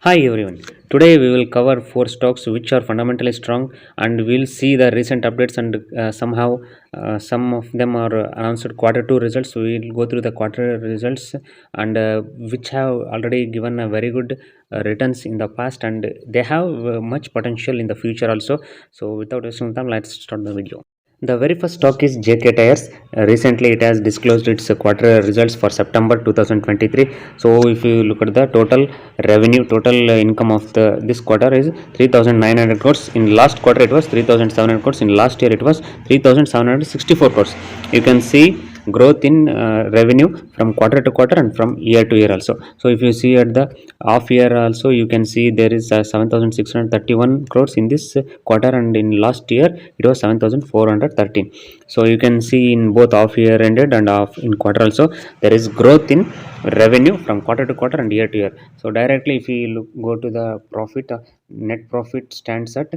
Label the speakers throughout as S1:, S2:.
S1: Hi everyone. Today we will cover four stocks which are fundamentally strong, and we'll see the recent updates and somehow some of them are announced quarter two results. We will go through the quarter results and which have already given a very good returns in the past, and they have much potential in the future also. So without wasting time, let's start the video. The very first stock is JK Tires. Recently, it has disclosed its quarter results for September 2023. So, if you look at the total revenue, total income of the this quarter is 3,900 crores. In last quarter, it was 3,700 crores. In last year, it was 3,764 crores. You can see growth in revenue from quarter to quarter and from year to year also. So, if you see at the half year also, you can see there is 7,631 crores in this quarter, and in last year it was 7,413. So you can see in both half year ended and half in quarter also there is growth in revenue from quarter to quarter and year to year. So directly if we go to the profit, net profit stands at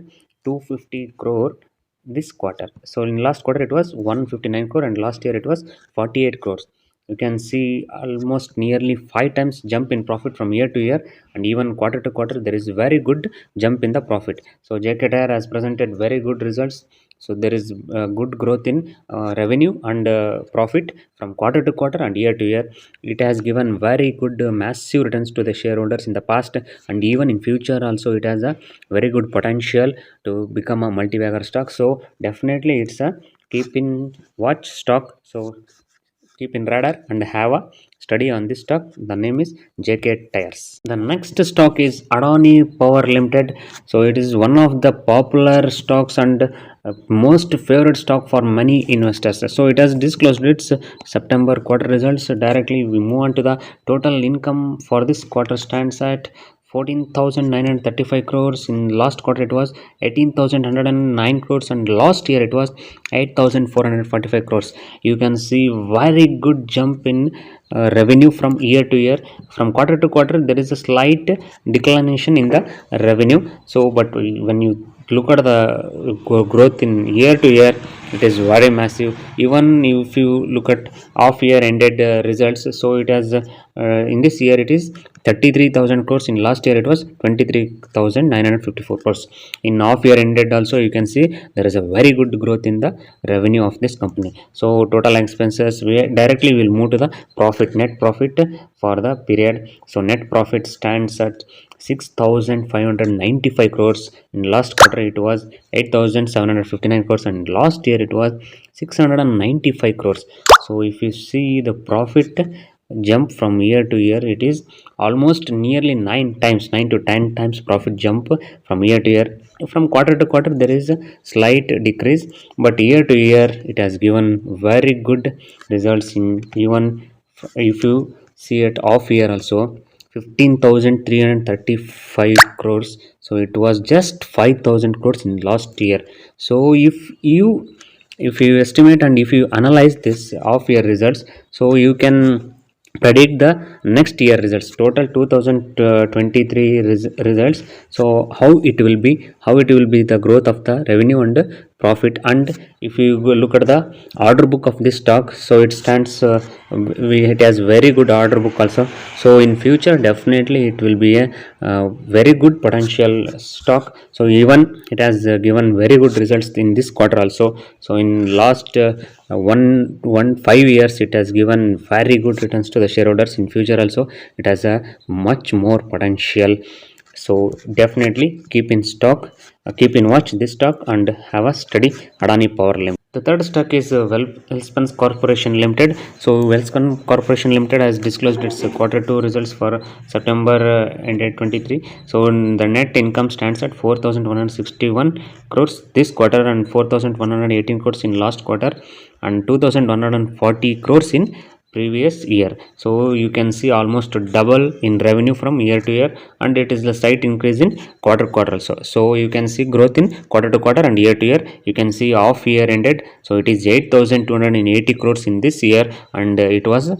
S1: 250 crore this quarter. So in last quarter it was 159 crore and last year it was 48 crores. You can see almost nearly 5 times jump in profit from year to year, and even quarter to quarter there is very good jump in the profit. So JK Tire has presented very good results. So there is good growth in revenue and profit from quarter to quarter and year to year. It has given very good massive returns to the shareholders in the past, and even in future also it has a very good potential to become a multi-bagger stock. So definitely it's a keep in watch stock. So keep in radar and have a study on this stock. The name is JK Tires. The next stock is Adani Power Limited. So it is one of the popular stocks and most favorite stock for many investors. So it has disclosed its September quarter results. Directly we move on to the total income for this quarter stands at 14,935 crores. In last quarter it was 18,109 crores, and last year it was 8,445 crores. You can see very good jump in revenue from year to year. From quarter to quarter there is a slight declination in the revenue. So but when you look at the growth in year to year, it is very massive. Even if you look at half year ended results, so it has in this year it is 33,000 crores. In last year it was 23,954 crores. In half year ended also you can see there is a very good growth in the revenue of this company. So total expenses, we directly will move to the profit, net profit for the period. So net profit stands at 6,595 crores. In last quarter it was 8,759 crores, and last year it was 695 crores. So if you see the profit jump from year to year, it is almost nearly 9 to 10 times profit jump from year to year. From quarter to quarter there is a slight decrease, but year to year it has given very good results. In even if you see it off year also, 15,335 crores. So it was just 5,000 crores in last year. So if you estimate and if you analyze this off year results, so you can predict the next year results, total 2023 results. So how it will be the growth of the revenue and profit. And if you go look at the order book of this stock, so it stands it has very good order book also. So in future definitely it will be a very good potential stock. So even it has given very good results in this quarter also. So in last 5 years it has given very good returns to the shareholders. In future also it has a much more potential. So definitely keep in watch this stock and have a study Adani Power Limited. The third stock is Welspun Corporation Limited. So Welspun Corporation Limited has disclosed its quarter two results for September ended 23. So the net income stands at 4,161 crores this quarter, and 4,118 crores in last quarter, and 2,140 crores in previous year. So you can see almost double in revenue from year to year, and it is the slight increase in quarter also. So you can see growth in quarter to quarter and year to year. You can see off year ended, so it is 8,280 crores in this year, and it was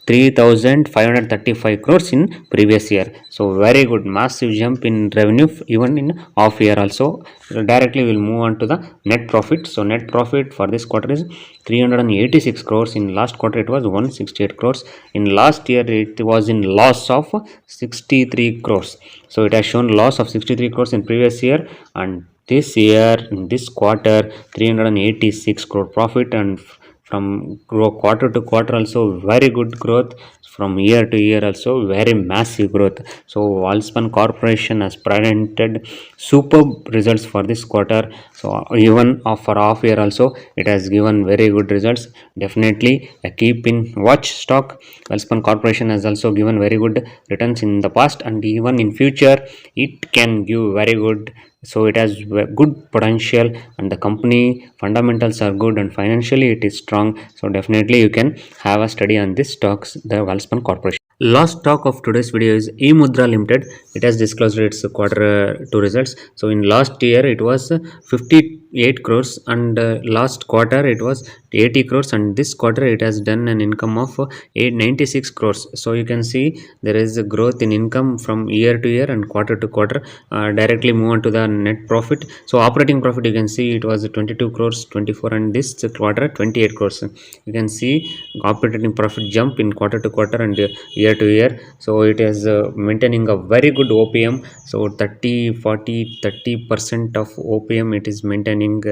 S1: 3,535 crores in previous year. So very good, massive jump in revenue even in off year also. Directly we'll move on to the net profit. So net profit for this quarter is 386 crores. In last quarter it was 168 crores. In last year it was in loss of 63 crores. So it has shown loss of 63 crores in previous year, and this year in this quarter 386 crore profit, and from grow quarter to quarter also very good growth, from year to year also very massive growth. So Walspan Corporation has presented superb results for this quarter. So even for half year also it has given very good results. Definitely keep in watch stock. Walspan Corporation has also given very good returns in the past, and even in future it can give very good. So it has good potential, and the company fundamentals are good, and financially it is strong. So definitely you can have a study on this stocks, the Walspan Corporation. Last stock of today's video is eMudra Limited. It has disclosed its quarter two results. So in last year it was 58 crores, and last quarter it was 80 crores, and this quarter it has done an income of 896 crores. So you can see there is a growth in income from year to year and quarter to quarter. Directly move on to the net profit. So operating profit, you can see it was 22 crores 24, and this quarter 28 crores. You can see operating profit jump in quarter to quarter and year to year. So it is maintaining a very good OPM. So 30% of OPM it is maintaining,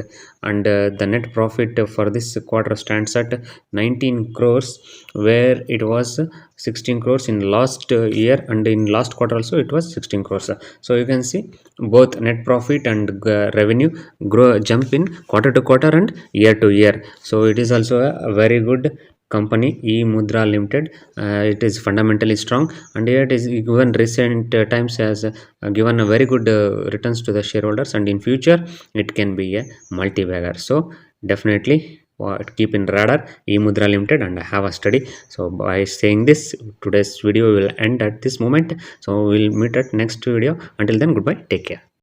S1: and the net profit for this quarter stands at 19 crores, where it was 16 crores in last year, and in last quarter also it was 16 crores. So you can see both net profit and revenue grow jump in quarter to quarter and year to year. So it is also a very good company, eMudra Limited. It is fundamentally strong, and it is given recent times has given a very good returns to the shareholders, and in future it can be a multi-bagger. So definitely keep in radar eMudra Limited and have a study. So by saying this, today's video will end at this moment. So we'll meet at next video. Until then, goodbye, take care.